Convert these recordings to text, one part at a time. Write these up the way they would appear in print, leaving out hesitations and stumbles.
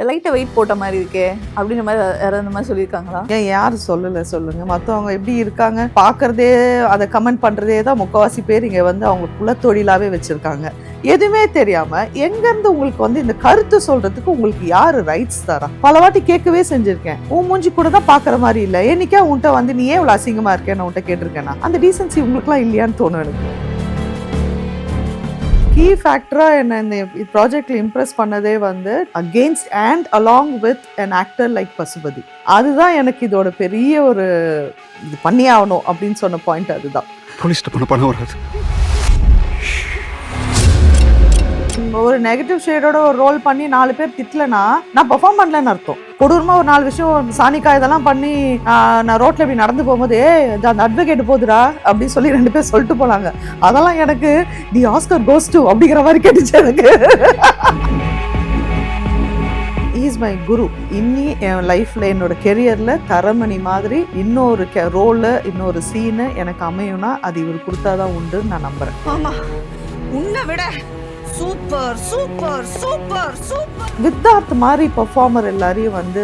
லைட்டாக வெயிட் போட்ட மாதிரி இருக்கே அப்படின்ற மாதிரி யாராவது இந்த மாதிரி சொல்லியிருக்காங்களா? ஏன் யார் சொல்லலை சொல்லுங்க. மற்றவங்க எப்படி இருக்காங்க பார்க்குறதே, அதை கமெண்ட் பண்ணுறதே தான் முக்கால்வாசி பேர் இங்கே வந்து அவங்க குலத்தொழிலாகவே வச்சுருக்காங்க. எதுவுமே தெரியாமல் எங்கேருந்து உங்களுக்கு வந்து இந்த கருத்து சொல்கிறதுக்கு உங்களுக்கு யார் ரைட்ஸ் தரா? பல வாட்டி கேட்கவே செஞ்சுருக்கேன். உன் மூஞ்சி கூட தான் பார்க்குற மாதிரி இல்லை, என்னைக்கா உன்கிட்ட வந்து நீ ஏன் இவ்வளோ அசிங்கமாக இருக்கேன்னு உன்கிட்ட கேட்டிருக்கேன்னா அந்த டீசன்சி உங்களுக்குலாம் இல்லையான்னு தோணும் எனக்கு. கீ ஃபேக்டராக என்ன இந்த ப்ராஜெக்டில் இம்ப்ரெஸ் பண்ணதே வந்து against and along with an actor like Pasupathi. அதுதான் எனக்கு இதோட பெரிய ஒரு இது பண்ணி ஆகணும் அப்படின்னு சொன்ன பாயிண்ட். அதுதான் பணம் வராது. ஒரு நெகட்டிவ் ஷேடோட ஒரு ரோல் பண்ணி 4 பேர் திட்டலனா நான் பெர்ஃபார்ம் பண்ணலன்னு அர்த்தம். கொடூரமா ஒரு 4 விஷயம் சானிக்கா இதெல்லாம் பண்ணி நான் ரோட்ல இப்படி நடந்து போகும்போது அந்த அட்வொகேட் போதுரா அப்படின்னு சொல்லி 2 பேர் சொல்லிட்டு போனாங்க. அதெல்லாம் எனக்கு தி ஆஸ்கர் கோஸ் டு அப்படிங்கிற மாதிரி கேட்டுச்சு எனக்கு. இஸ் மை குரு. இன்னி என் லைஃப்ல என்னோட கெரியர்ல தரமணி மாதிரி இன்னொரு ரோலு இன்னொரு சீனு எனக்கு அமையும்னா அது இவர் கொடுத்தாதான் உண்டுன்னு நான் நம்புறேன். ஆமா, உன்னை விட super super super super Vidharth மாதிரி பர்ஃபார்மர் எல்லாரையும் வந்து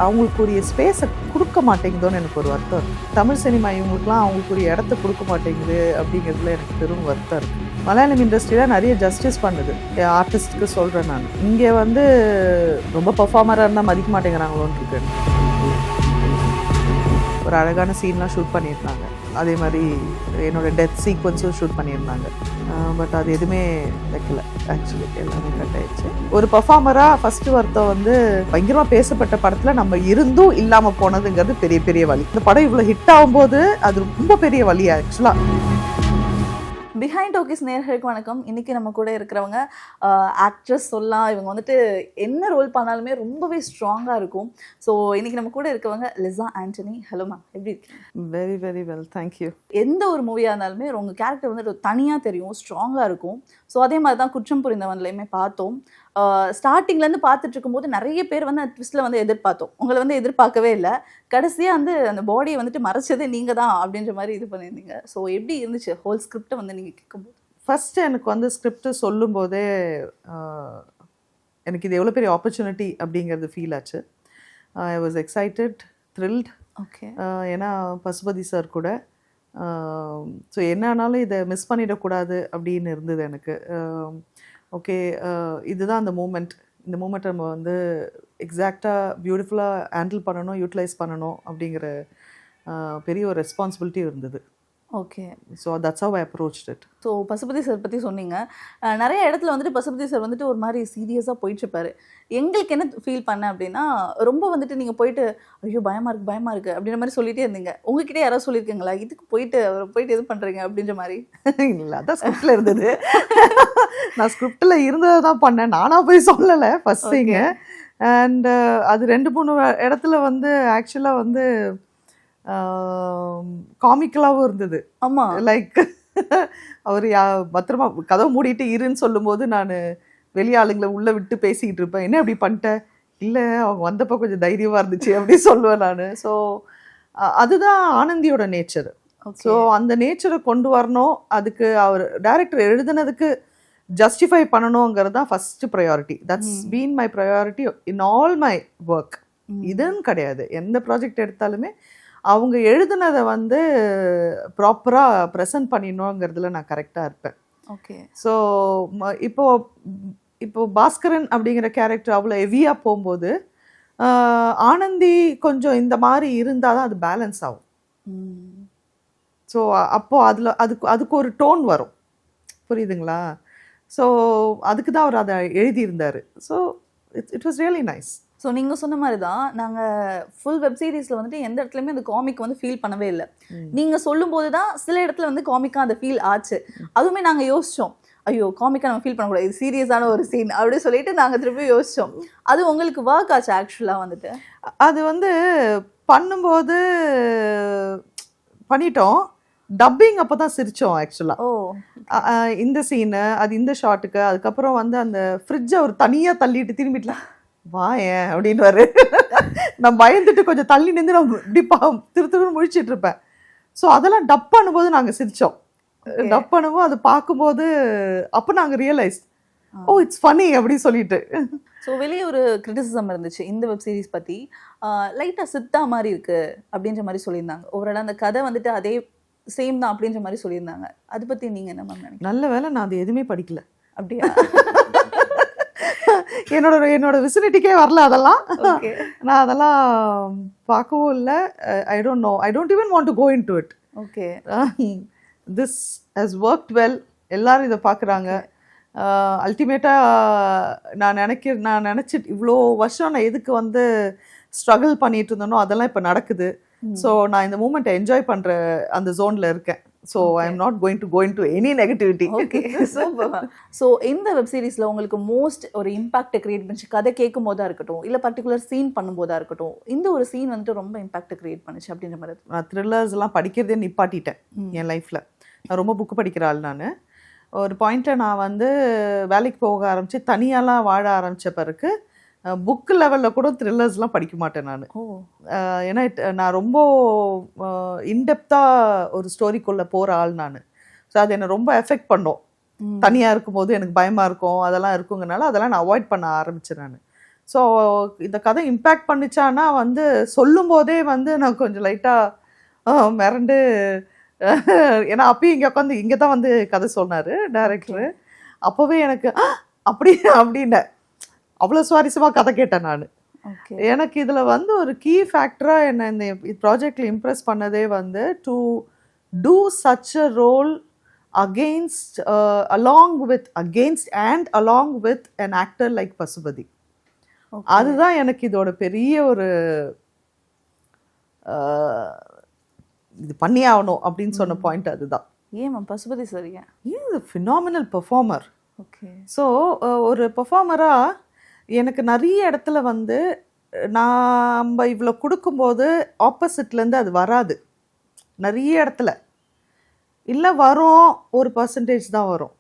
அவங்களுக்குரிய ஸ்பேஸை கொடுக்க மாட்டேங்குதோன்னு எனக்கு ஒரு வருத்தம் இருக்குது. தமிழ் சினிமா இவங்களுக்குலாம் அவங்களுக்குரிய இடத்த கொடுக்க மாட்டேங்குது அப்படிங்கிறதுல எனக்கு பெரும் வருத்தம் இருக்குது. மலையாளம் இண்டஸ்ட்ரியில் நிறைய ஜஸ்டிஸ் பண்ணுது ஆர்டிஸ்ட்டுக்கு சொல்கிறேன் நான். இங்கே வந்து ரொம்ப பர்ஃபார்மராக இருந்தால் மதிக்க மாட்டேங்கிறாங்களோன்னு இருக்கு. ஒரு அழகான சீன்லாம் ஷூட் பண்ணியிருந்தாங்க. அதே மாதிரி என்னோடய டெத் சீக்வன்ஸும் ஷூட் பண்ணியிருந்தாங்க. பட் அது எதுவுமே வைக்கல. ஆக்சுவலி எல்லாமே கட் ஆயிடுச்சு. ஒரு பர்ஃபார்மராக ஃபஸ்ட்டு வருத்தம் வந்து பயங்கரமாக பேசப்பட்ட படத்தில் நம்ம இருந்தும் இல்லாமல் போனதுங்கிறது பெரிய பெரிய வலி. இந்த படம் இவ்வளோ ஹிட் ஆகும்போது அது ரொம்ப பெரிய வலி ஆக்சுவலாக. பிஹைண்ட் டாக்கீஸ் நேயர்களுக்கு வணக்கம். இன்னைக்கு நம்ம கூட இருக்கிறவங்க ஆக்ட்ரஸ் சொல்லலாம். இவங்க வந்துட்டு என்ன ரோல் பண்ணாலுமே ரொம்பவே ஸ்ட்ராங்காக இருக்கும். ஸோ இன்னைக்கு நம்ம கூட இருக்கவங்க லிசா ஆண்டனி. ஹலோ மேம், எப்படி இருக்கீங்க? Very very well, thank you. எந்த ஒரு மூவியாக இருந்தாலுமே உங்கள் கேரக்டர் வந்துட்டு தனியாக தெரியும், ஸ்ட்ராங்காக இருக்கும். ஸோ அதே மாதிரி தான் குற்றம் புரிந்தவன்லையுமே பார்த்தோம். ஸ்டார்டிங்லேருந்து பார்த்துட்டு இருக்கும்போது நிறைய பேர் வந்து அந்த ட்விஸ்ட்டில் வந்து எதிர்பார்த்தோம். உங்களை வந்து எதிர்பார்க்கவே இல்லை. கடைசியாக வந்து அந்த பாடியை வந்துட்டு மறைச்சதே நீங்கள் தான் அப்படின்ற மாதிரி இது பண்ணியிருந்தீங்க. ஸோ எப்படி இருந்துச்சு ஹோல் ஸ்கிரிப்டை வந்து நீங்கள் கேட்கும்போது? ஃபஸ்ட்டு எனக்கு வந்து ஸ்கிரிப்ட் சொல்லும்போதே எனக்கு இது எவ்வளோ பெரிய ஆப்பர்ச்சுனிட்டி அப்படிங்கிறது ஃபீல் ஆச்சு. I was excited, thrilled. Okay. ஏன்னா பசுபதி சார் கூட ஸோ என்ன ஆனாலும் இதை மிஸ் பண்ணிடக்கூடாது அப்படின்னு இருந்தது எனக்கு. ஓகே, இதுதான் அந்த மூமெண்ட். இந்த மூமெண்ட்டை நம்ம வந்து எக்ஸாக்டாக பியூட்டிஃபுல்லாக ஹேண்டில் பண்ணணும், யூட்டிலைஸ் பண்ணணும் அப்படிங்கிற பெரிய ஒரு ரெஸ்பான்சிபிலிட்டி இருந்தது. Okay. So that's how I approached it. So Pasupathi sir பற்றி சொன்னீங்க. நிறைய இடத்துல வந்துட்டு பசுபதி சார் வந்துட்டு ஒரு மாதிரி சீரியஸாக போயிட்டுருப்பாரு. எங்களுக்கு என்ன ஃபீல் பண்ணேன் அப்படின்னா, ரொம்ப வந்துட்டு நீங்கள் போயிட்டு ஐயோ பயமாக இருக்குது அப்படின்ற மாதிரி சொல்லிகிட்டே இருந்தீங்க. உங்ககிட்ட யாராவது சொல்லியிருக்கீங்களா இதுக்கு போயிட்டு எது பண்ணுறீங்க அப்படின்ற மாதிரி? இல்லை, அதான் ஸ்கிரிப்டில் இருந்தது. நான் ஸ்கிரிப்டில் இருந்ததை தான் பண்ணேன், நானாக போய் சொல்லலை ஃபஸ்ட் திங்க. அண்ட் அது 2-3 இடத்துல வந்து ஆக்சுவலாக வந்து காமிக்கலாகவும் இருந்தது. ஆமாம், லைக் அவர் பத்திரமா கதவை மூடிட்டு இருன்னு சொல்லும்போது நான் வெளியே ஆளுங்களை உள்ளே விட்டு பேசிக்கிட்டு இருப்பேன். என்ன அப்படி பண்ணிட்டேன்? இல்லை, அவங்க வந்தப்போ கொஞ்சம் தைரியமாக இருந்துச்சு அப்படி சொல்லுவேன் நான். ஸோ அதுதான் ஆனந்தியோட நேச்சர். ஸோ அந்த நேச்சரை கொண்டு வரணும். அதுக்கு அவர் டைரக்டர் எழுதுனதுக்கு ஜஸ்டிஃபை பண்ணணுங்கிறது தான் first priority. That's been my priority in all my work. இதுன்னு கிடையாது, எந்த ப்ராஜெக்ட் எடுத்தாலுமே அவங்க எழுதுனதை வந்து ப்ராப்பராக ப்ரெசன்ட் பண்ணிடணுங்கிறதுல நான் கரெக்டாக இருப்பேன். ஓகே. ஸோ இப்போ பாஸ்கரன் அப்படிங்கிற கேரக்டர் அவ்வளோ ஹெவியாக போகும்போது ஆனந்தி கொஞ்சம் இந்த மாதிரி இருந்தால் தான் அது பேலன்ஸ் ஆகும். ஸோ அப்போது அதுக்கு ஒரு டோன் வரும், புரியுதுங்களா? ஸோ அதுக்கு தான் அவர் அதை எழுதியிருந்தார். So it was really nice. So நீங்கள் சொன்ன மாதிரி தான் நாங்கள் ஃபுல் வெப் சீரிஸில் வந்துட்டு எந்த இடத்துலையுமே அந்த காமிக் வந்து ஃபீல் பண்ணவே இல்லை. நீங்கள் சொல்லும்போது தான் சில இடத்துல வந்து காமிக்காக அந்த ஃபீல் ஆச்சு. அதுவுமே நாங்கள் யோசித்தோம், ஐயோ காமிக்காக நம்ம ஃபீல் பண்ணக்கூடாது, இது சீரியஸான ஒரு சீன் அப்படின்னு சொல்லிட்டு நாங்கள் திருப்பி யோசித்தோம். அது உங்களுக்கு ஒர்க் ஆச்சு ஆக்சுவலாக வந்துட்டு? அது வந்து பண்ணும்போது பண்ணிட்டோம். டப்பிங் அப்போ தான் சிரித்தோம் ஆக்சுவலாக. இந்த சீனு அது இந்த ஷாட்டுக்கு. அதுக்கப்புறம் வந்து அந்த ஃப்ரிட்ஜை ஒரு தனியாக தள்ளிட்டு திரும்பிட்டுலாம் வா ஏன் அப்படின்வாரு. நான் பயந்துட்டு கொஞ்சம் தள்ளி நின்று நான் இப்படி திரு முழிச்சிட்டு இருப்பேன். ஸோ அதெல்லாம் டப் பண்ணும்போது நாங்கள் சிரித்தோம். டப் பண்ணும்போது அது பார்க்கும்போது அப்போ நாங்கள் ரியலைஸ் ஓ இட்ஸ் ஃபனி அப்படின்னு சொல்லிட்டு. ஸோ வெளியே ஒரு கிரிட்டிசிசம் இருந்துச்சு இந்த வெப் சீரிஸ் பற்றி. லைட்டாக சித்தா மாதிரி இருக்கு அப்படின்ற மாதிரி சொல்லியிருந்தாங்க. ஓவரால் அந்த கதை வந்துட்டு அதே சேம் தான் அப்படின்ற மாதிரி சொல்லியிருந்தாங்க. அதை பற்றி நீங்கள் என்ன மேம் நினைக்கிறீங்க? நல்ல வேளை நான் அது எதுவுமே படிக்கல. அப்படியா? என்னோட விசினிட்டிக்கே வரல அதெல்லாம். ஓகே. நான் அதெல்லாம் பார்க்கவும் இல்லை. I don't know, I don't even want to go into it. Okay. This has worked well. எல்லாரும் இதை பார்க்குறாங்க. அல்டிமேட்டாக நான் நினச்சிட்டு இவ்வளோ வருஷம் நான் எதுக்கு வந்து ஸ்ட்ரகிள் பண்ணிட்டு இருந்தேனோ அதெல்லாம் இப்போ நடக்குது. ஸோ நான் இந்த மூமெண்ட்டை என்ஜாய் பண்ணுற அந்த ஜோனில் இருக்கேன். So I am not going to go into any negativity. Okay, super. So இந்த வெப் சீரிஸில் உங்களுக்கு மோஸ்ட் ஒரு இம்பாக்டை கிரியேட் பண்ணிச்சு, கதை கேட்கும் போதா இருக்கட்டும், இல்லை பர்டிகுலர் சீன் பண்ணும்போதா இருக்கட்டும், இந்த ஒரு சீன் வந்துட்டு ரொம்ப இம்பாக்டை கிரியேட் பண்ணிச்சு அப்படின்ற மாதிரி? நான் த்ரில்லர்ஸ்லாம் படிக்கிறதே நிப்பாட்டிட்டேன் என் லைஃப்பில். நான் ரொம்ப புக்கு படிக்கிற ஆள். நான் ஒரு பாயிண்ட்டில் நான் வந்து வேலைக்கு போக ஆரம்பித்து தனியாலாம் வாழ ஆரம்பித்த பிறகு புக்கு லெவலில் கூட த்ரில்லர்ஸ்லாம் படிக்க மாட்டேன் நான். ஏன்னா நான் ரொம்ப இன்டெப்த்தாக ஒரு ஸ்டோரிக்குள்ளே போகிற ஆள் நான். ஸோ அது என்னை ரொம்ப எஃபெக்ட் பண்ணோம். தனியாக இருக்கும்போது எனக்கு பயமாக இருக்கும், அதெல்லாம் இருக்குங்கனால அதெல்லாம் நான் அவாய்ட் பண்ண ஆரம்பித்தேன் நான். ஸோ இந்த கதை இம்பேக்ட் பண்ணிச்சானா வந்து சொல்லும் போதே வந்து நான் கொஞ்சம் லைட்டாக மிரண்டு, ஏன்னா அப்பயும் இங்கே உட்காந்து இங்கே தான் வந்து கதை சொன்னார் டைரக்டரு. அப்போவே எனக்கு அப்படின்னு அவ்வளோ சுவாரஸ்யமாக கதை கேட்டேன் நான். எனக்கு இதில் வந்து ஒரு கீ ஃபேக்டராக என்ன இந்த ப்ராஜெக்டில் இம்ப்ரெஸ் பண்ணதே வந்து to do such a role against along with an actor like Pasupathi. அதுதான் எனக்கு இதோட பெரிய ஒரு இது பண்ணி ஆகணும் அப்படின்னு சொன்ன பாயிண்ட். அதுதான். ஏன் மேம் பசுபதி சரியா? Phenomenal performer. ஓகே. ஸோ ஒரு பெர்ஃபார்மராக எனக்கு நிறைய இடத்துல வந்து நம்ம இவ்வளோ கொடுக்கும்போது ஆப்போசிட்லேருந்து அது வராது. நிறைய இடத்துல இல்லை வரும், ஒரு பர்சன்டேஜ் தான் வரும்.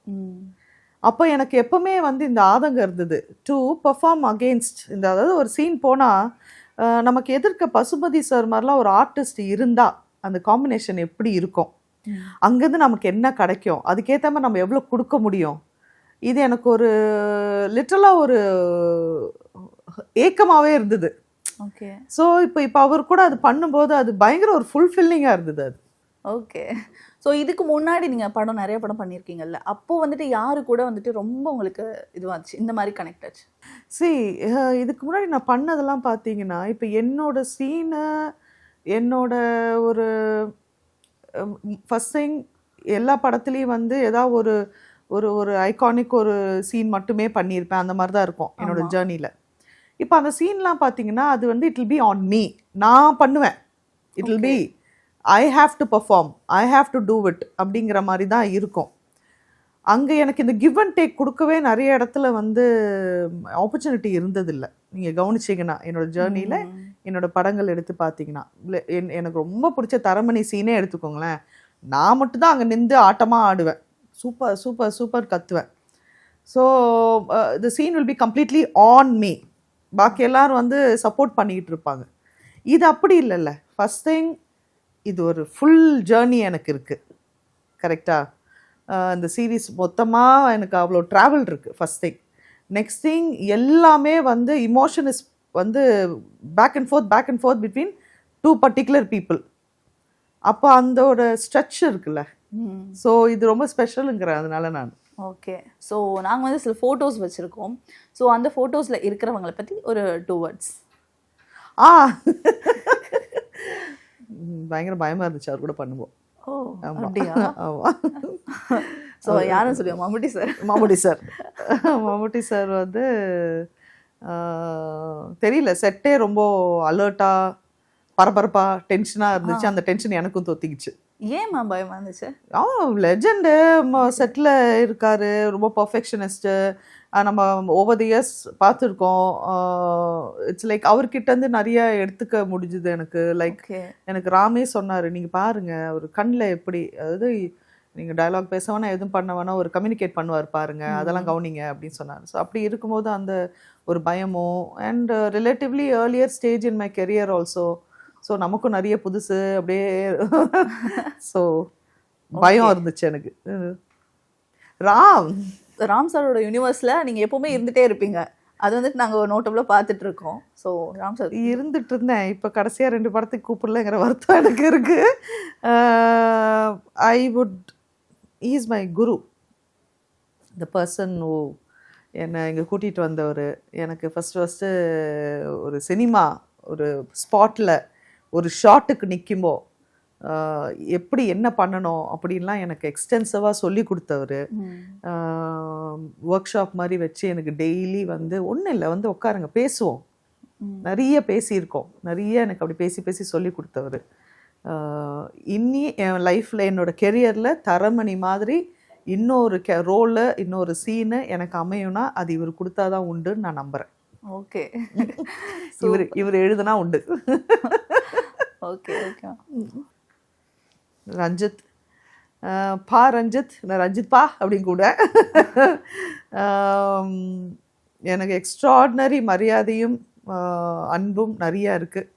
அப்போ எனக்கு எப்பவுமே வந்து இந்த ஆதங்கம் இருந்தது டு பெர்ஃபார்ம் அகெயின்ஸ்ட் இந்த, அதாவது ஒரு சீன் போனால் நமக்கு எதிர்க்க பசுபதி சார் மாதிரிலாம் ஒரு ஆர்டிஸ்ட் இருந்தால் அந்த காம்பினேஷன் எப்படி இருக்கும், அங்கேருந்து நமக்கு என்ன கிடைக்கும், அதுக்கேற்ற மாதிரி நம்ம எவ்வளோ கொடுக்க முடியும். இது எனக்கு ஒரு லிட்டரலாக ஒரு ஏக்கமாகவே இருந்தது. ஓகே. ஸோ இப்போ அவர் கூட அது பண்ணும்போது அது பயங்கர ஒரு ஃபுல்ஃபில்லிங்காக இருந்தது அது. ஓகே. ஸோ இதுக்கு முன்னாடி நீங்கள் நிறைய படம் பண்ணியிருக்கீங்கல்ல, அப்போது வந்துட்டு யாரு கூட வந்துட்டு ரொம்ப உங்களுக்கு இதுவாச்சு இந்த மாதிரி கனெக்ட் ஆச்சு? இதுக்கு முன்னாடி நான் பண்ணதெல்லாம் பார்த்தீங்கன்னா இப்போ என்னோட சீனை என்னோட ஒரு ஃபர்ஸ்ட் திங் எல்லா படத்துலேயும் வந்து ஏதாவது ஒரு ஒரு ஒரு ஐகானிக் ஒரு சீன் மட்டுமே பண்ணியிருப்பேன். அந்த மாதிரி தான் இருக்கும் என்னோட ஜேர்னியில். இப்போ அந்த சீன்லாம் பார்த்தீங்கன்னா அது வந்து it will be on me. நான் பண்ணுவேன். It will be I have to perform, I have to do it அப்படிங்கிற மாதிரி தான் இருக்கும். அங்கே எனக்கு இந்த கிவ் அண்ட் டேக் கொடுக்கவே நிறைய இடத்துல வந்து ஆப்பர்ச்சுனிட்டி இருந்ததில்லை. நீங்கள் கவனிச்சிங்கன்னா என்னோட ஜேர்னியில் என்னோட படங்கள் எடுத்து பார்த்தீங்கன்னா எனக்கு ரொம்ப பிடிச்ச தரமணி சீனே எடுத்துக்கோங்களேன். நான் மட்டும்தான் அங்கே நின்று ஆட்டமாக ஆடுவேன், சூப்பர் சூப்பர் சூப்பர் கத்துவேன். So the scene will be completely on me. பாக்கி எல்லாரும் வந்து சப்போர்ட் பண்ணிக்கிட்டு இருப்பாங்க. இது அப்படி இல்லைல்ல. ஃபஸ்ட் திங் இது ஒரு ஃபுல் ஜேர்னி எனக்கு இருக்குது. கரெக்டாக இந்த சீரீஸ் மொத்தமாக எனக்கு அவ்வளோ ட்ராவல் இருக்குது. First thing. நெக்ஸ்ட் திங் எல்லாமே வந்து இமோஷன் இஸ் வந்து back and forth between two particular people. அப்போ அந்தோட ஸ்ட்ரெச் இருக்குல்ல. ஸோ இது ரொம்ப ஸ்பெஷலுங்கிற அதனால நான். ஓகே. ஸோ நாங்கள் வந்து சில ஃபோட்டோஸ் வச்சுருக்கோம். ஸோ அந்த ஃபோட்டோஸில் இருக்கிறவங்களை பற்றி ஒரு 2 words. பயங்கர பயமாக இருந்துச்சு அவர் கூட பண்ணுவோம். ஓ அப்படியா? ஆமாம். ஸோ யாரும் சொல்லுவோம்? மம்முட்டி சார் வந்து தெரியல, செட்டே ரொம்ப அலர்ட்டாக பரபரப்பாக டென்ஷனாக இருந்துச்சு. அந்த டென்ஷன் எனக்கும் தொத்திக்கிச்சு. ஏன் மேம் பயமாக இருந்துச்சு? லெஜெண்டு செட்டில் இருக்காரு, ரொம்ப பர்ஃபெக்ஷனிஸ்ட்டு. நம்ம ஓவர் தி இயர்ஸ் பார்த்துருக்கோம். இட்ஸ் லைக் அவர்கிட்டேருந்து நிறைய எடுத்துக்க முடிஞ்சுது எனக்கு. லைக் எனக்கு ராமே சொன்னார், நீங்கள் பாருங்கள் அவர் கண்ணில் எப்படி, அதாவது நீங்கள் டயலாக் பேச வேணா எதுவும் பண்ண வேணா ஒரு கம்யூனிகேட் பண்ணுவார் பாருங்கள், அதெல்லாம் கவனிங்க அப்படின்னு சொன்னார். ஸோ அப்படி இருக்கும்போது அந்த ஒரு பயமும் and relatively earlier stage in my career also. So நமக்கும் நிறைய புதுசு அப்படியே. ஸோ பயம் இருந்துச்சு எனக்கு. ராம் சாரோட யூனிவர்ஸில் நீங்கள் எப்போவுமே இருந்துகிட்டே இருப்பீங்க. அது வந்துட்டு நாங்க நோட்டபிளா பார்த்துட்டு இருக்கோம். ஸோ ராம் சார் இருந்துட்டு இருந்தேன். இப்போ கடைசியா 2 படத்துக்கு கூப்பிடலங்கிற வருத்தம் எனக்கு இருக்கு. I would is my guru, the person ஓ என்னை இங்கே கூட்டிகிட்டு வந்தவர். எனக்கு ஃபஸ்ட்டு ஒரு சினிமா ஒரு ஸ்பாட்டில் ஒரு ஷாட்டுக்கு நிற்கும்போ எப்படி என்ன பண்ணணும் அப்படின்லாம் எனக்கு எக்ஸ்டென்சிவாக சொல்லி கொடுத்தவர். ஒர்க் ஷாப் மாதிரி வச்சு எனக்கு டெய்லி வந்து ஒன்றும் இல்லை வந்து உட்காருங்க பேசுவோம், நிறைய பேசியிருக்கோம், நிறைய எனக்கு அப்படி பேசி பேசி சொல்லி கொடுத்தவர். இன்னி என் லைஃப்பில் என்னோட கெரியரில் தரமணி மாதிரி இன்னொரு ரோலு இன்னொரு சீனு எனக்கு அமையும்னா அது இவர் கொடுத்தாதான் உண்டுன்னு நான் நம்புகிறேன். ஓகே. இவர் எழுதுனா உண்டு. Okay okay. ரஞ்சித் பா ரஞ்சித், நான் ரஞ்சித் பா அப்படின்னு கூட எனக்கு எக்ஸ்ட்ராடினரி மரியாதையும் அன்பும் நிறையா இருக்குது.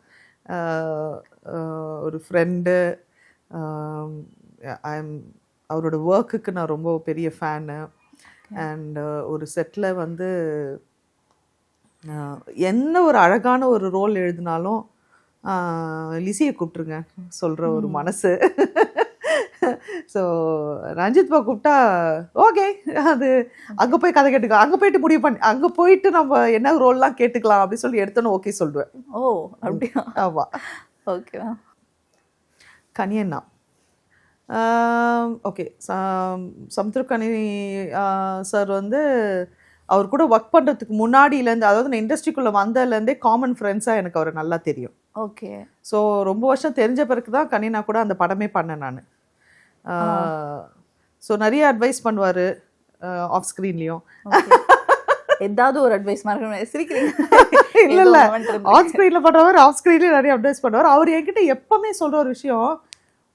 ஒரு ஃப்ரெண்டு, அவரோட ஒர்க்குக்கு நான் ரொம்ப பெரிய ஃபேனு. அண்ட் ஒரு செட்டில் வந்து என்ன ஒரு அழகான ஒரு ரோல் எழுதினாலும் லிசியை கூப்பிட்ருங்க சொல்கிற ஒரு மனசு. ஸோ ரஞ்சித் பா கூப்பிட்டா ஓகே, அது அங்கே போய் கதை கேட்டுக்கோ, அங்கே போயிட்டு முடிவு பண்ணி அங்கே போயிட்டு நம்ம என்ன ரோல்லாம் கேட்டுக்கலாம் அப்படின்னு சொல்லி எடுத்தோன்னு ஓகே சொல்லுவேன். ஓ அப்படியா? ஆமாம். ஓகேவா. கனியண்ணா ஓகே. சமுத்திரக்கனி சார் வந்து அவர் கூட ஒர்க் பண்ணுறதுக்கு முன்னாடியிலேருந்து, அதாவது நான் இண்டஸ்ட்ரிக்குள்ளே வந்ததுலேருந்தே காமன் ஃப்ரெண்ட்ஸாக எனக்கு அவர் நல்லா தெரியும். ஓகே. ஸோ ரொம்ப வருஷம் தெரிஞ்ச பிறகு தான் கனினா கூட அந்த படமே பண்ணேன் நான். ஸோ நிறைய அட்வைஸ் பண்ணுவார் ஆஃப் ஸ்க்ரீன்லேயும். ஏதாவது ஒரு அட்வைஸ் மாதிரி சிரிக்கிறீங்க? இல்லை இல்லை, ஆன் ஸ்க்ரீனில் பண்ணுறவர் ஆஃப் ஸ்க்ரீன்லேயும் நிறைய அட்வைஸ் பண்ணுவார். அவர் என்கிட்ட எப்போவுமே சொல்கிற ஒரு விஷயம்,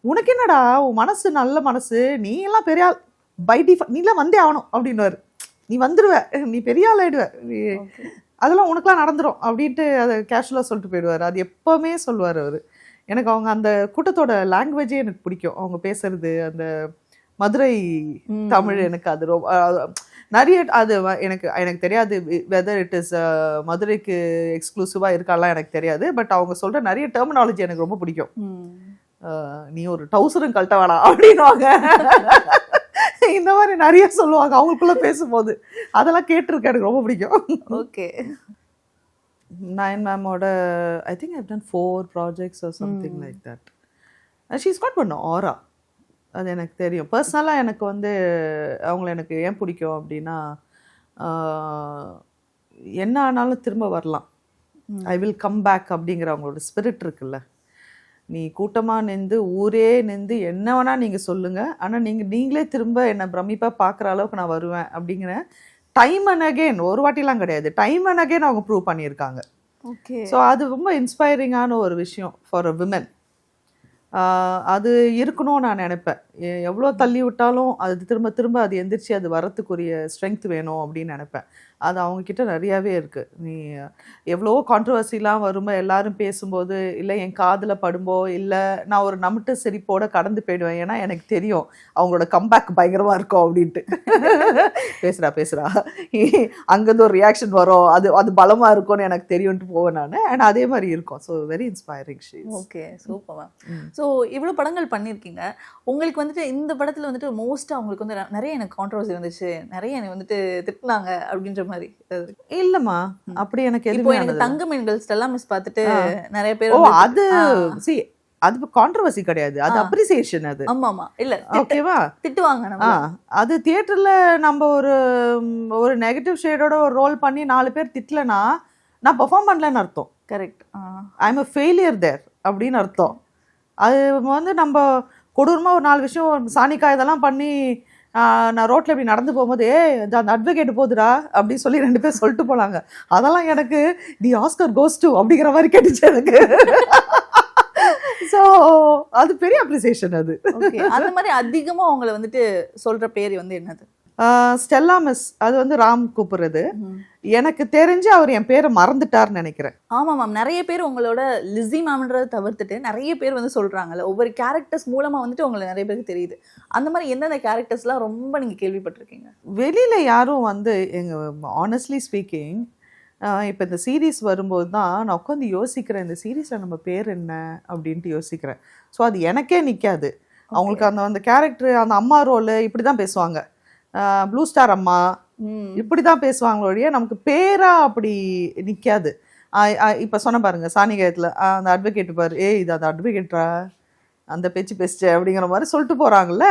உனக்கு என்னடா உன் மனசு நல்ல மனசு, நீ எல்லாம் பெரிய ஆள் பை டிஃபால்ட், நீலாம் வந்தே ஆகணும் அப்படின்னுவார். நீ வந்துடுவ, நீ பெரிய ஆள் ஆயிடுவ, அதெல்லாம் உனக்குலாம் நடந்துடும் அப்படின்ட்டு அதை கேஷுவலாக சொல்லிட்டு போயிடுவார். அது எப்போவுமே சொல்லுவார் அவர். எனக்கு அவங்க அந்த கூட்டத்தோட லாங்குவேஜே எனக்கு பிடிக்கும். அவங்க பேசுறது அந்த மதுரை தமிழ் எனக்கு அது ரொம்ப நிறைய அது எனக்கு தெரியாது வெதர் இட் இஸ் மதுரைக்கு எக்ஸ்க்ளூசிவாக இருக்காலாம் எனக்கு தெரியாது. பட் அவங்க சொல்கிற நிறைய டெர்மினாலஜி எனக்கு ரொம்ப பிடிக்கும். நீ ஒரு டவுசரும் கழட்ட வேணாம் அப்படின்வாங்க, இந்த மாதிரி நிறைய சொல்லுவாங்க அவங்களுக்குள்ள பேசும்போது. அதெல்லாம் கேட்டிருக்கேன், எனக்கு ரொம்ப பிடிக்கும். ஓகே. நயன் மேமோட I think I've done 4 projects or something like that. She's got one aura, அது எனக்கு தெரியும். பர்சனலாக எனக்கு வந்து அவங்கள எனக்கு ஏன் பிடிக்கும் அப்படின்னா, என்ன ஆனாலும் திரும்ப வரலாம், ஐ வில் கம் பேக் அப்படிங்கிற அவங்களோட ஸ்பிரிட் இருக்குல்ல. நீ கூட்டமாக நின்று ஊரே நின்று என்ன வேணால் நீங்கள் சொல்லுங்கள், ஆனால் நீங்களே திரும்ப என்னை பிரமிப்பாக பார்க்குற அளவுக்கு நான் வருவேன் அப்படிங்கிற டைம் அண்ட் அகெயின், ஒரு வாட்டிலாம் கிடையாது, டைம் அண்ட் அகெயின் அவங்க ப்ரூவ் பண்ணியிருக்காங்க. ஓகே. ஸோ அது ரொம்ப இன்ஸ்பைரிங்கான ஒரு விஷயம் ஃபார் அ விமன். அது இருக்கணும்னு நான் நினைப்பேன். எவ்வளோ தள்ளி விட்டாலும் அது திரும்ப திரும்ப அது எந்திரிச்சு அது வரத்துக்குரிய ஸ்ட்ரென்த் வேணும் அப்படின்னு நினைப்பேன். அது அவங்கக்கிட்ட நிறையாவே இருக்குது. நீ எவ்வளோ கான்ட்ரவர்சிலாம் வரும்போது எல்லாரும் பேசும்போது, இல்லை என் காதில் படும்போ, இல்லை நான் ஒரு நமிட்டு சிரிப்போட கடந்து போயிடுவேன். ஏன்னா எனக்கு தெரியும் அவங்களோட கம்பேக் பயங்கரமாக இருக்கும் அப்படின்ட்டு. பேசுகிறா அங்கேருந்து ஒரு ரியாக்ஷன் வரும், அது பலமாக இருக்கும்னு எனக்கு தெரியும்ட்டு போவேன் நான். அண்ட் அதே மாதிரி இருக்கும். So very inspiring she. Okay, super ma'am. So இவ்வளோ படங்கள் பண்ணியிருக்கீங்க. உங்களுக்கு வந்துட்டு இந்த படத்தில் வந்துட்டு மோஸ்ட்டாக உங்களுக்கு வந்து நிறைய எனக்கு கான்ட்ரவர்சி வந்துச்சு, நிறைய எனக்கு வந்துட்டு திட்டினாங்க அப்படின்ற மாதிரி? இல்லம்மா, அப்படி எனக்கு இப்போ எனக்கு தங்க மீன்கள் ஸ்டெல்லா மிஸ் பார்த்துட்டு நிறைய பேர் அது அது கான்ட்ரவர்சி கிடையாது, அது அப்ரிசியேஷன். அது ஆமாமா, இல்ல ஓகேவா, திட்டுவாங்க நம்ம. அது தியேட்டர்ல நம்ம ஒரு நெகட்டிவ் ஷேடோட ஒரு ரோல் பண்ணி 4 பேர் திட்டலனா நான் பெர்ஃபார்ம் பண்ணலன்னு அர்த்தம். Correct. I am a failure there அப்படின்னு அர்த்தம். அது வந்து நம்ம கொடூரமா ஒரு 4 விஷயம் சாணிக்கா இதெல்லாம் பண்ணி நான் ரோட்டில் இப்படி நடந்து போகும்போது அந்த அட்வொகேட் போகுதுடா அப்படின்னு சொல்லி 2 பேர் சொல்லிட்டு போனாங்க. அதெல்லாம் எனக்கு தி ஆஸ்கர் கோஸ் டு அப்படிங்கிற மாதிரி கேட்டுச்சு எனக்கு. ஸோ அது பெரிய அப்ரிசியேஷன். அது அந்த மாதிரி அதிகமாக அவங்களை வந்துட்டு சொல்கிற பேர் வந்து என்னது? ஸ்டெல்லா மிஸ், அது வந்து ராம் கூப்பிடுறது. எனக்கு தெரிஞ்சு அவர் என் பேரை மறந்துட்டார்னு நினைக்கிறேன். ஆமாம் மேம், நிறைய பேர் உங்களோட லிஸி மேம்ன்றதை தவிர்த்துட்டு நிறைய பேர் வந்து சொல்கிறாங்கல்ல, ஒவ்வொரு கேரக்டர்ஸ் மூலமாக வந்துட்டு உங்களுக்கு நிறைய பேருக்கு தெரியுது. அந்த மாதிரி எந்தெந்த கேரக்டர்ஸ்லாம் ரொம்ப நீங்கள் கேள்விப்பட்டிருக்கீங்க? வெளியில் யாரும் வந்து எங்கள் ஆனஸ்ட்லி ஸ்பீக்கிங் இப்போ இந்த சீரீஸ் வரும்போது தான் நான் உட்காந்து யோசிக்கிறேன், இந்த சீரீஸில் நம்ம பேர் என்ன அப்படின்ட்டு யோசிக்கிறேன். ஸோ அது எனக்கே நிற்காது. அவங்களுக்கு அந்த அந்த கேரக்டர், அந்த அம்மா ரோலு இப்படி தான் பேசுவாங்க, ப்ளூ ஸ்டார் அம்மா இப்படி தான் பேசுவாங்களோடைய நமக்கு பேராக அப்படி நிற்காது. இப்போ சொன்ன பாருங்க சாணிகயத்தில் அந்த அட்வொகேட் பாரு, இது அந்த அட்வொகேட்ரா அந்த பேச்சு பேசிச்சு அப்படிங்கிற மாதிரி சொல்லிட்டு போகிறாங்கல்ல.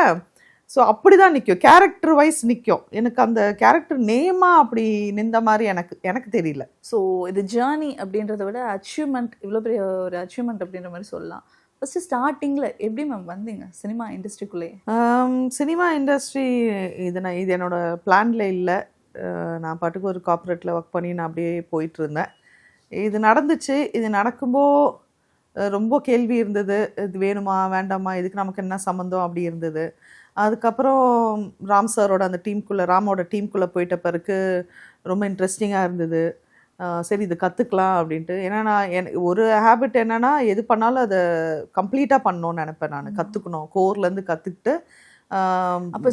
ஸோ அப்படி தான் நிற்கும், கேரக்டர் வைஸ் நிற்கும். எனக்கு அந்த கேரக்டர் நேமாக அப்படி நின்ற மாதிரி எனக்கு தெரியல. ஸோ இது ஜேர்னி அப்படின்றத விட அச்சீவ்மெண்ட், இவ்வளோ பெரிய ஒரு அச்சீவ்மெண்ட் அப்படின்ற மாதிரி சொல்லலாம். ஃபஸ்ட்டு ஸ்டார்டிங்கில் எப்படி மேம் வந்தீங்க சினிமா இண்டஸ்ட்ரிக்குள்ளே? சினிமா இண்டஸ்ட்ரி இது என்னோட பிளான்ல இல்லை. நான் பாட்டுக்கு ஒரு கார்ப்பரேட்டில் ஒர்க் பண்ணி நான் அப்படியே போயிட்டு இருந்தேன். இது நடந்துச்சு. இது நடக்கும்போது ரொம்ப கேள்வி இருந்தது, இது வேணுமா வேண்டாமா, இதுக்கு நமக்கு என்ன சம்மந்தம் அப்படி இருந்தது. அதுக்கப்புறம் ராம் சாரோட அந்த ராமோட டீம்குள்ளே போயிட்ட பிறகு ரொம்ப இன்ட்ரெஸ்டிங்காக இருந்தது. சரி இது கற்றுக்கலாம் அப்படின்ட்டு. ஏன்னா நான் எனக்கு ஒரு ஹேபிட் என்னென்னா, எது பண்ணாலும் அதை கம்ப்ளீட்டாக பண்ணணும்னு நினைப்பேன். நான் கற்றுக்கணும், கோர்லேருந்து கற்றுக்கிட்டு. அப்போ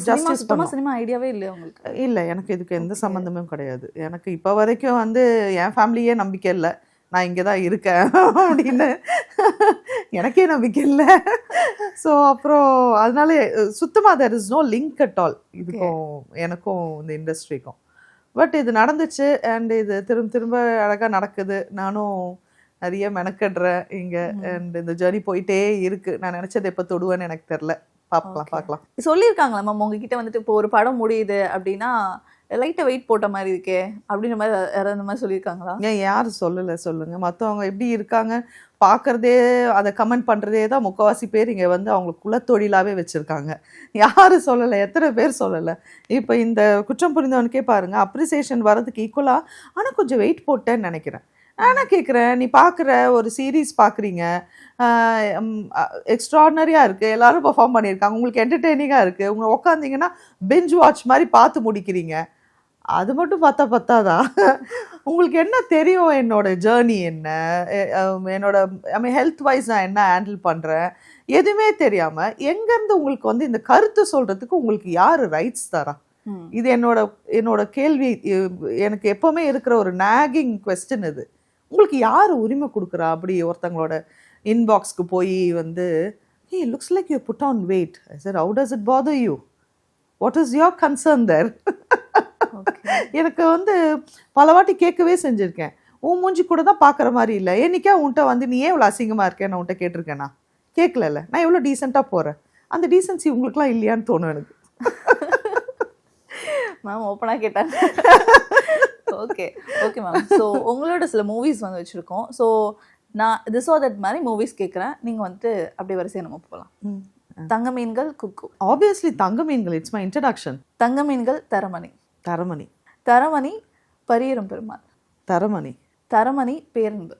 சினிமா ஐடியாவே இல்லை உங்களுக்கு? இல்லை, எனக்கு இதுக்கு எந்த சம்மந்தமும் கிடையாது. எனக்கு இப்போ வரைக்கும் என் ஃபேமிலியே நம்பிக்கை இல்லை, நான் இங்கே தான் இருக்கேன் அப்படின்னு எனக்கே நம்பிக்கை இல்லை. ஸோ அப்புறம் அதனால சுத்தமாக there is no link at all இதுக்கும் எனக்கும் இந்த இண்டஸ்ட்ரிக்கும். பட் இது நடந்துச்சு அண்ட் இது திரும்ப அழகாக நடக்குது. நானும் நிறைய மெனக்கடுறேன் இங்கே அண்ட் இந்த ஜேர்னி போயிட்டே இருக்குது. நான் நினச்சதை எப்போ தொடுவேன்னு எனக்கு தெரில, பார்க்கலாம். சொல்லியிருக்காங்களா மேம் உங்ககிட்ட வந்துட்டு இப்போ ஒரு படம் முடியுது அப்படின்னா லைட்டாக வெயிட் போட்ட மாதிரி இருக்கே அப்படின்ற மாதிரி யாராவது இந்த மாதிரி சொல்லியிருக்காங்களா? ஏன் யாரும் சொல்லலை சொல்லுங்கள். மற்றவங்க எப்படி இருக்காங்க பார்க்குறதே, அதை கமெண்ட் பண்ணுறதே தான் முக்கால்வாசி பேர் இங்கே அவங்களுக்கு குலத்தொழிலாகவே வச்சுருக்காங்க. யாரும் சொல்லலை, எத்தனை பேர் சொல்லலை. இப்போ இந்த குற்றம் புரிந்தவனுக்கே பாருங்கள், அப்ரிசியேஷன் வரதுக்கு ஈக்குவலாக ஆனால் கொஞ்சம் வெயிட் போட்டேன்னு நினைக்கிறேன். நான் கேட்குறேன், நீ பார்க்குற ஒரு சீரீஸ் பார்க்குறீங்க, எக்ஸ்ட்ராடனரியாக இருக்குது, எல்லோரும் பெர்ஃபார்ம் பண்ணியிருக்காங்க, உங்களுக்கு என்டர்டெய்னிங்காக இருக்குது, உங்களை உட்காந்திங்கன்னா பெஞ்ச் வாட்ச் மாதிரி பார்த்து முடிக்கிறீங்க. அது மட்டும் பத்தாதா? உங்களுக்கு என்ன தெரியும் என்னோட ஜேர்னி என்ன, என்னோட ஹெல்த் வைஸ் நான் என்ன ஹேண்டில் பண்ணுறேன், எதுவுமே தெரியாமல் எங்கேருந்து உங்களுக்கு இந்த கருத்து சொல்கிறதுக்கு உங்களுக்கு யார் ரைட்ஸ் தரா? இது என்னோட கேள்வி. எனக்கு எப்போவுமே இருக்கிற ஒரு நாகிங் கொஸ்டின் இது. உங்களுக்கு யார் உரிமை கொடுக்குறா அப்படி ஒருத்தங்களோட இன்பாக்ஸ்க்கு போய் hey, looks like you put on weight. I said, how does it bother you? What is your concern there? எனக்கு பல வாட்டி கேட்கவே செஞ்சுருக்கேன். உன் மூஞ்சி கூட தான் பார்க்குற மாதிரி இல்லை, என்னைக்கா உன்ட்ட நீ ஏன் இவ்வளோ அசிங்கமாக இருக்கேன் நான் உன்ட்ட கேட்டிருக்கேனா? கேட்கல, நான் எவ்வளோ டீசெண்டாக போகிறேன். அந்த டீசென்சி உங்களுக்குலாம் இல்லையான்னு தோணும் எனக்கு. மேம் ஓப்பனாக கேட்டேன். Okay ma'am. ஸோ உங்களோட சில மூவிஸ் வச்சுருக்கோம். ஸோ நான் திஸ் ஆர் தட் மாதிரி மூவிஸ் கேட்குறேன், நீங்கள் அப்படி வரிசையாக நம்ம போகலாம். தங்க மீன்கள், குக்கு. ஆப்வியஸ்லி தங்க மீன்கள், இட்ஸ் மை இன்ட்ரடக்ஷன். தங்க மீன்கள், தரமணி. தரமணி, பரியரும் பெருமாள். தரமணி, பேரன்பு.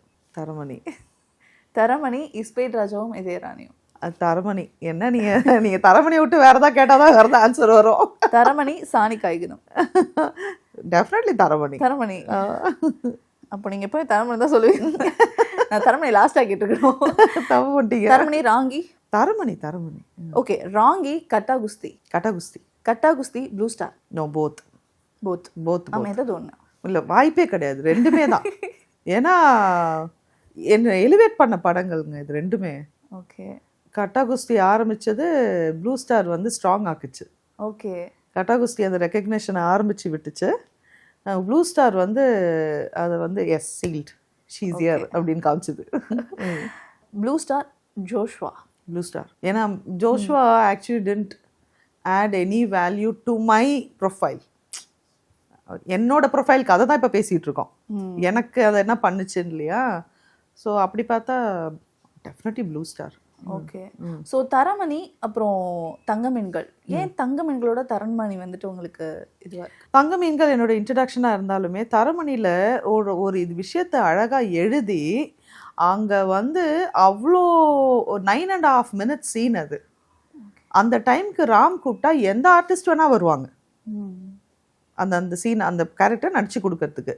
தரமணி, இஸ்பேட் ராஜாவும் இதயராணியும். தரமணி என்ன, நீங்க தரமணி விட்டு வேற ஏதாவது கேட்டாதான் வேற ஆன்சர் வரும். தரமணி, சாணி காய்கணும். டெஃபினெட்லி தரமணி. அப்போ நீங்க போய் தரமணி தான் சொல்லுவீங்க. நான் தரமணி லாஸ்டா கேட்டுக்கணும். Taramani, Raangi. Taramani. Okay, Raangi, Gatta Kusthi, Blue Star. No, both. ஆமா, ஏதாவது ஒண்ணு இல்லை, வாய்ப்பே கிடையாது, ரெண்டுமே தான். ஏன்னா என்ன எலிவேட் பண்ண படங்கள்ங்க இது ரெண்டுமே. ஓகே, கட்டாகுஸ்தி ஆரம்பிச்சது ப்ளூ ஸ்டார் ஸ்ட்ராங் ஆக்குச்சு. ஓகே, கட்டாகுஸ்தி அந்த ரெக்கக்னேஷனை ஆரம்பிச்சு விட்டுச்சு. ப்ளூ ஸ்டார் அதை எஸ் சீல்ட் ஷீஸ் ஹியர் அப்படின்னு காமிச்சுது. Blue Star, Joshua. ஏன்னா Joshua actually didn't add any value to my profile. என்னோட ப்ரொஃபைலுக்கு அதை தான் இப்போ பேசிகிட்டு இருக்கோம். எனக்கு அதை என்ன பண்ணுச்சுன்னு இல்லையா? ஸோ அப்படி பார்த்தா definitely blue star. Okay. So Taramani, அப்புறம் தங்க மீன்கள். ஏன் தங்க மீன்களோட தரமணி உங்களுக்கு இதுவாக? தங்க மீன்கள் என்னோட இன்ட்ரடக்ஷனாக இருந்தாலுமே தரமணியில் ஒரு இது விஷயத்தை அழகாக எழுதி அங்கே அவ்வளோ 9.5 minutes சீன் அது. அந்த டைமுக்கு ராம் கூப்பிட்டா எந்த ஆர்டிஸ்ட் வேணால் வருவாங்க அந்த சீன், அந்த கேரக்டர் நடிச்சு கொடுக்கறதுக்கு.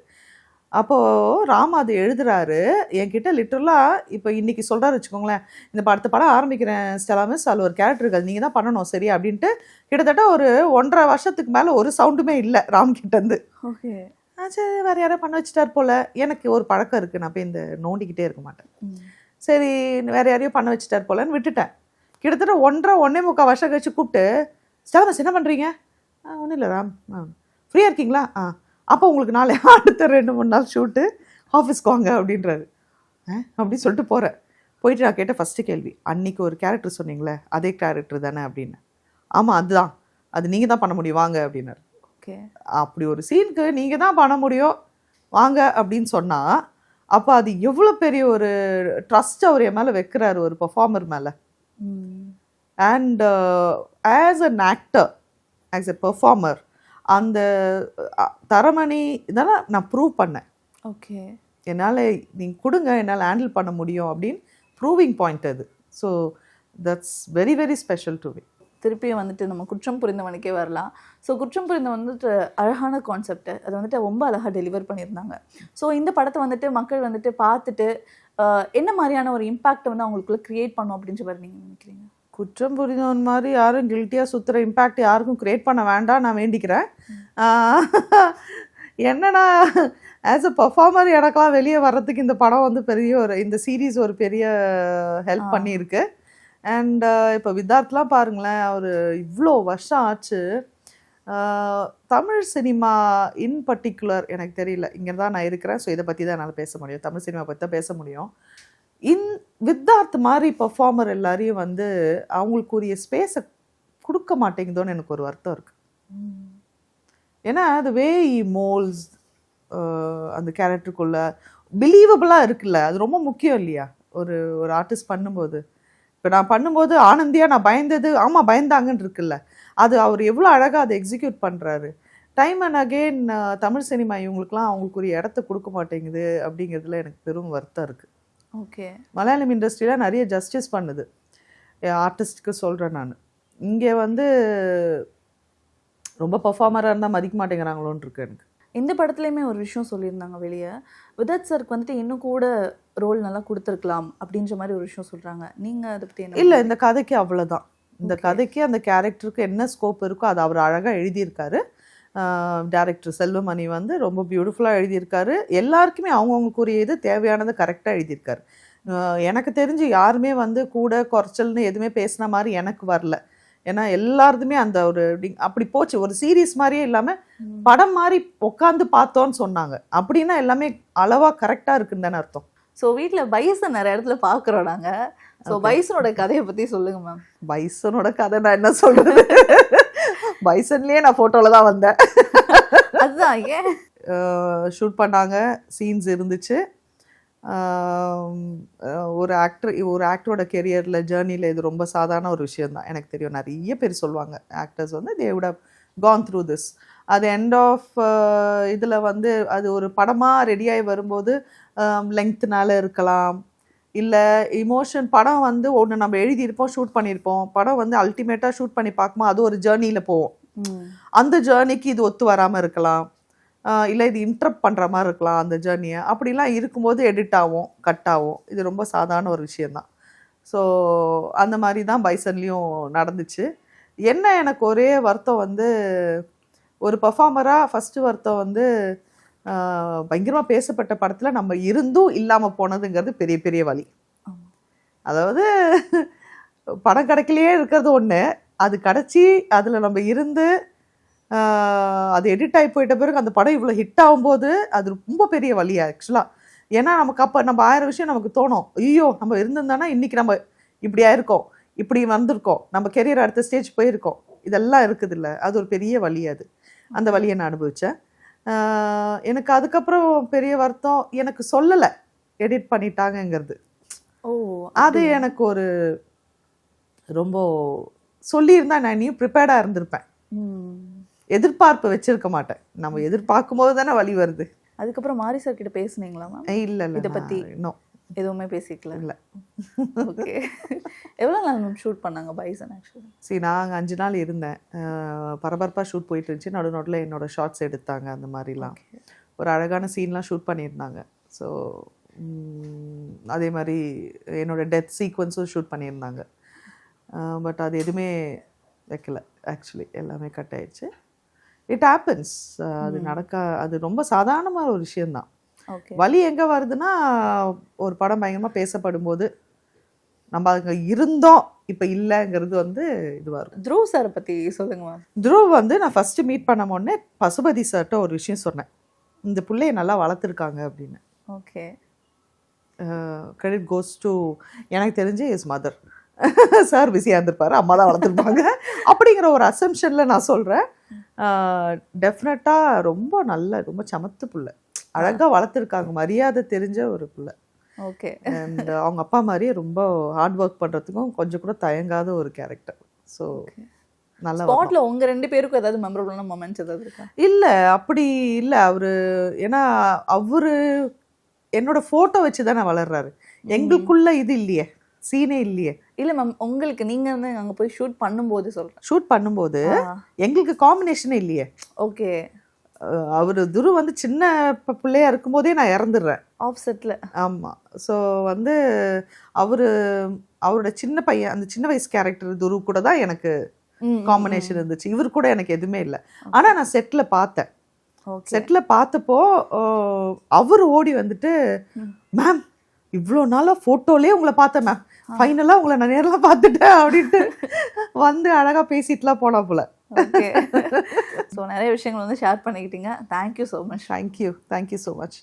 அப்போது ராம் அது எழுதுறாரு என்கிட்ட. லிட்டரலாக இப்போ இன்றைக்கி சொல்கிறாரு வச்சுக்கோங்களேன், இந்த அடுத்த படம் ஆரம்பிக்கிறேன் ஸ்டெலா மிஸ், அதில் ஒரு கேரக்டர் இருக்குது, நீங்கள் தான் பண்ணணும் சரி அப்படின்ட்டு. கிட்டத்தட்ட ஒரு 1.5 வருஷத்துக்கு மேலே ஒரு சவுண்டுமே இல்லை ராம் கிட்டேருந்து. ஓகே. சரி வேறு யாரோ பண்ண வச்சுட்டார் போல். எனக்கு ஒரு பழக்கம் இருக்குது, நான் போய் இந்த நோண்டிக்கிட்டே இருக்க மாட்டேன். சரி வேறு யாரையோ பண்ண வச்சுட்டார் போலன்னு விட்டுட்டேன். கிட்டத்தட்ட 1.5 வருஷம் கழிச்சு கூப்பிட்டு, ஸ்டார் மிஸ் என்ன பண்ணுறீங்க? ஒன்றும் இல்லை ராம், ஃப்ரீயாக இருக்கீங்களா? அப்போ உங்களுக்கு நாளை அடுத்த 2-3 நாள் ஷூட்டு, ஆஃபீஸ்க்கு வாங்க அப்படின்றாரு. அப்படின்னு சொல்லிட்டு போகிறேன். போயிட்டு நான் கேட்ட ஃபஸ்ட்டு கேள்வி, அன்றைக்கி ஒரு கேரக்டர் சொன்னீங்களே அதே கேரக்டர் தானே அப்படின்னு. ஆமாம் அதுதான், அது நீங்கள் தான் பண்ண முடியும் வாங்க அப்படின்னாரு. ஓகே, அப்படி ஒரு சீனுக்கு நீங்கள் தான் பண்ண முடியும் வாங்க அப்படின்னு சொன்னால், அப்போ அது எவ்வளோ பெரிய ஒரு ட்ரஸ்ட் அவர் என் மேலே வைக்கிறாரு, ஒரு பெர்ஃபார்மர் மேலே. And as an actor, as a performer, அந்த தரமணி இதெல்லாம் நான் ப்ரூவ் பண்ணேன். ஓகே, என்னால் நீங்கள் கொடுங்க, என்னால் ஹேண்டில் பண்ண முடியும் அப்படின்னு ப்ரூவிங் பாயிண்ட் அது. So that's very very special to me. திருப்பியும் வந்துட்டு நம்ம குற்றம் புரிந்தவனுக்கே வரலாம். ஸோ குற்றம் புரிந்த வந்துட்டு அழகான கான்செப்ட், அது வந்துட்டு ரொம்ப அழகாக டெலிவர் பண்ணியிருந்தாங்க. ஸோ இந்த படத்தை வந்துட்டு மக்கள் வந்துட்டு பார்த்துட்டு என்ன மாதிரியான ஒரு இம்பாக்ட் வந்து அவங்களுக்குள்ள கிரியேட் பண்ணும் அப்படின்ற மாதிரி நீங்கள் நினைக்கிறீங்க? குற்றம் புரிந்தவன் மாதிரி யாரும் கில்ட்டியாக சுற்றுற இம்பேக்ட் யாருக்கும் க்ரியேட் பண்ண வேண்டாம் நான் வேண்டிக்கிறேன். என்னன்னா ஆஸ் அ பர்ஃபார்மர் எனக்கெல்லாம் வெளியே வர்றதுக்கு இந்த படம் வந்து பெரிய ஒரு, இந்த சீரீஸ் ஒரு பெரிய ஹெல்ப் பண்ணியிருக்கு. அண்ட் இப்போ வித்தார்த்லாம் பாருங்களேன், அவர் இவ்வளோ வருஷம் ஆச்சு. தமிழ் சினிமா இன் பர்டிகுலர் எனக்கு தெரியல, இங்கே தான் நான் இருக்கிறேன், ஸோ இதை பற்றி தான் என்னால் பேச முடியும், தமிழ் சினிமா பற்றி தான் பேச முடியும். வித்தார்த் மாதிரி பர்ஃபார்மர் எல்லாரையும் வந்து அவங்களுக்குரிய ஸ்பேஸை கொடுக்க மாட்டேங்குதோன்னு எனக்கு ஒரு வருத்தம் இருக்குது. ஏன்னா அது வே மோல்ஸ் அந்த கேரக்டருக்குள்ள பிலீவபிளாக இருக்குல்ல, அது ரொம்ப முக்கியம் இல்லையா ஒரு ஒரு ஆர்டிஸ்ட் பண்ணும்போது. இப்போ நான் பண்ணும்போது ஆனந்தியாக நான் பயந்தது, ஆமாம் பயந்தாங்கன்னு இருக்குல்ல, அது அவர் எவ்வளோ அழகாக அதை எக்ஸிக்யூட் பண்ணுறாரு. Time and again Tamil cinema இவங்களுக்குலாம் அவங்களுக்குரிய இடத்த கொடுக்க மாட்டேங்குது அப்படிங்கிறதுல எனக்கு பெரும் வருத்தம் இருக்குது. ஓகே, மலையாளம் இண்டஸ்ட்ரியில் நிறைய ஜஸ்டிஸ் பண்ணுது ஆர்டிஸ்ட்டுக்கு சொல்கிறேன் நான். இங்கே வந்து ரொம்ப பர்ஃபார்மராக இருந்தால் மதிக்க மாட்டேங்கிறாங்களோன்னு இருக்கு எனக்கு. இந்த படத்துலையுமே ஒரு விஷயம் சொல்லியிருந்தாங்க வெளியே, விதார்த் சாருக்கு வந்துட்டு இன்னும் கூட ரோல் நல்லா கொடுத்துருக்கலாம் அப்படின்ற மாதிரி ஒரு விஷயம் சொல்கிறாங்க. நீங்கள் அதை பற்றி என்ன? இல்லை, இந்த கதைக்கு அவ்வளோதான். இந்த கதைக்கு அந்த கேரக்டருக்கு என்ன ஸ்கோப் இருக்கோ அது அவர் அழகாக எழுதியிருக்காரு. டைரக்டர் செல்வமணி வந்து ரொம்ப பியூட்டிஃபுல்லாக எழுதியிருக்காரு. எல்லாருக்குமே அவங்கவுங்களுக்குரிய இது தேவையானதை கரெக்டாக எழுதியிருக்காரு. எனக்கு தெரிஞ்சு யாருமே வந்து கூட குறைச்சல்னு எதுவுமே பேசின மாதிரி எனக்கு வரல. ஏன்னா எல்லாருதுமே அந்த ஒரு அப்படி போச்சு, ஒரு சீரீஸ் மாதிரியே இல்லாமல் படம் மாதிரி உட்காந்து பார்த்தோன்னு சொன்னாங்க. அப்படின்னா எல்லாமே அளவாக கரெக்டாக இருக்குன்னு தானே அர்த்தம். ஸோ வீட்டில் பைசன் நிறைய இடத்துல பார்க்குறோம் நாங்கள். ஸோ பைசனோட கதையை பற்றி சொல்லுங்க மேம். பைசனோட கதை நான் என்ன சொல்கிறது, பைசன்லேயே நான் ஃபோட்டோவில் தான் வந்தேன். அதுதான் ஏன் ஷூட் பண்ணாங்க, சீன்ஸ் இருந்துச்சு. ஒரு ஆக்டரோட கெரியரில் ஜேர்னியில் இது ரொம்ப சாதாரண ஒரு விஷயந்தான். எனக்கு தெரியும் நிறைய பேர் சொல்லுவாங்க ஆக்டர்ஸ் வந்து they would have gone through this. அது எண்ட் ஆஃப் இதில் வந்து அது ஒரு படமாக ரெடியாகி வரும்போது லெங்க்த்னால இருக்கலாம், இல்லை இமோஷன். படம் வந்து ஒன்று நம்ம எழுதியிருப்போம், ஷூட் பண்ணியிருப்போம், படம் வந்து அல்டிமேட்டாக ஷூட் பண்ணி பார்க்கும்போது அது ஒரு ஜேர்னியில் போவோம். அந்த ஜேர்னிக்கு இது ஒத்து வராமல் இருக்கலாம், இல்லை இது இன்ட்ரப்ட் பண்ணுற மாதிரி இருக்கலாம் அந்த ஜேர்னியை. அப்படிலாம் இருக்கும்போது எடிட் ஆகும், கட் ஆகும். இது ரொம்ப சாதாரண ஒரு விஷயந்தான். ஸோ அந்த மாதிரி தான் பைசன்லேயும் நடந்துச்சு. என்ன எனக்கு ஒரே வருத்தம் வந்து, ஒரு பர்ஃபார்மராக ஃபஸ்ட்டு வருத்தம் வந்து பயங்கரமாக பேசப்பட்ட படத்தில் நம்ம இருந்தும் இல்லாமல் போனதுங்கிறது பெரிய பெரிய வலி. அதாவது படம் கிடைக்கலையே இருக்கிறது ஒன்று, அது கிடச்சி அதில் நம்ம இருந்து அது எடிட் ஆகி போயிட்ட பிறகு அந்த படம் இவ்வளோ ஹிட் ஆகும்போது அது ரொம்ப பெரிய வலி ஆக்சுவலாக. ஏன்னா நமக்கு அப்போ நம்ம 1000 விஷயம் நமக்கு தோணும். ஐயோ நம்ம இருந்திருந்தோன்னா இன்றைக்கி நம்ம இப்படி ஆயிருக்கோம், இப்படி வந்திருக்கோம், நம்ம கெரியர் அடுத்த ஸ்டேஜ் போயிருக்கோம், இதெல்லாம் இருக்குது இல்லை. அது ஒரு பெரிய வலி. அது அந்த வலியை நான் அனுபவித்தேன். எனக்கு அதுக்கப்புறம் பெரிய வருத்தம், எனக்கு சொல்லலை எடிட் பண்ணிட்டாங்கங்கிறது. அது எனக்கு ஒரு ரொம்ப சொல்லியிருந்தா நான் இன்னும் ப்ரிப்பேர்டாக இருந்திருப்பேன். எதிர்பார்ப்பு வச்சிருக்க மாட்டேன். நம்ம எதிர்பார்க்கும் போது தானே வலி வருது. அதுக்கப்புறம் மாரி சார் கிட்ட பேசுனீங்களா மேம்? இல்லை இல்லை, இதை பற்றி இன்னும் எதுவுமே பேசிக்கல. இல்லை. ஓகே, எவ்வளோ நாள் மேம் ஷூட் பண்ணாங்க பைசன்? ஆக்சுவலி சரி, நாங்கள் 5 நாள் இருந்தேன். பரபரப்பாக ஷூட் போயிட்டு இருந்துச்சு. நடுநோட்டில் என்னோடய ஷார்ட்ஸ் எடுத்தாங்க, அந்த மாதிரிலாம் ஒரு அழகான சீன்லாம் ஷூட் பண்ணியிருந்தாங்க. ஸோ அதே மாதிரி என்னோடய டெத் சீக்வன்ஸும் ஷூட் பண்ணியிருந்தாங்க. பட் அது எதுவுமே வைக்கல ஆக்சுவலி, எல்லாமே கட் ஆயிடுச்சு. It happens. அது அது ரொம்ப சாதாரணமான ஒரு விஷயம்தான். ஓகே. வலி எங்கே வருதுன்னா, ஒரு படம் பயங்கரமாக பேசப்படும் போது நம்ம அங்கே இருந்தோம் இப்போ இல்லைங்கிறது வந்து இதுவாக இருக்கும். த்ருவ் சாரை பற்றி சொல்லுங்க மேம். த்ருவ் வந்து நான் ஃபஸ்ட்டு மீட் பண்ண உடனே பசுபதி சார்கிட்ட ஒரு விஷயம் சொன்னேன், இந்த பிள்ளைய நல்லா வளர்த்துருக்காங்க அப்படின்னு. ஓகே. கிரெடிட் கோஸ் டு எனக்கு தெரிஞ்சு இஸ் மதர். சார் பிஸியாக இருந்திருப்பாரு, அம்மா தான் வளர்த்துருப்பாங்க அப்படிங்கிற ஒரு அசம்ஷனில் நான் சொல்கிறேன். டெஃபினட்டாக ரொம்ப ரொம்ப சமத்து பிள்ளை, அழகாக வளர்த்துருக்காங்க, மரியாதை தெரிஞ்ச ஒரு பிள்ளை. ஓகே. அண்ட் அவங்க அப்பா மாதிரியே ரொம்ப ஹார்ட் ஒர்க் பண்ணுறதுக்கும் கொஞ்சம் கூட தயங்காத ஒரு கேரக்டர். ஸோ நல்லா ஸ்பாட்ல உங்க 2 பேருக்கும் ஏதாவது மெமரபிளான மொமெண்ட்ஸ் ஏதாவது இருக்கா? இல்லை, அப்படி இல்லை. ஏன்னா அவரு என்னோட ஃபோட்டோ வச்சு தானே வளர்றாரு, எங்களுக்குள்ள இது இல்லையே, சீனே இல்லையே. இல்ல மேம், உங்களுக்கு நீங்க வந்து அங்க போய் ஷூட் பண்ணும்போது சொல்றேன். ஷூட் பண்ணும்போது எங்களுக்கு காம்பினேஷனே இல்லையே. ஓகே. அவரு துரு வந்து சின்ன பிள்ளையா இருக்கும்போதே நான் இறந்துடுறேன் ஆஃப்செட்ல. ஆமாம். ஸோ வந்து அவரோட சின்ன பையன், அந்த சின்ன வயசு கேரக்டர் துரு கூட தான் எனக்கு காம்பினேஷன் இருந்துச்சு. இவர் கூட எனக்கு எதுவுமே இல்லை. ஆனால் நான் செட்டில் பார்த்தேன். செட்டில் பார்த்தப்போ அவர் ஓடி வந்துட்டு, மேம் இவ்வளோ நாளாக ஃபோட்டோலேயே உங்களை பார்த்தேன் மேம், ஃபைனலாக உங்களை நான் நேரில் பார்த்துட்டேன் அப்படின்ட்டு வந்து அழகாக பேசிட்டுலாம் போனா போல. ஓகே. ஸோ நிறைய விஷயங்கள் வந்து ஷேர் பண்ணிக்கிட்டீங்க. Thank you so much. Thank you so much.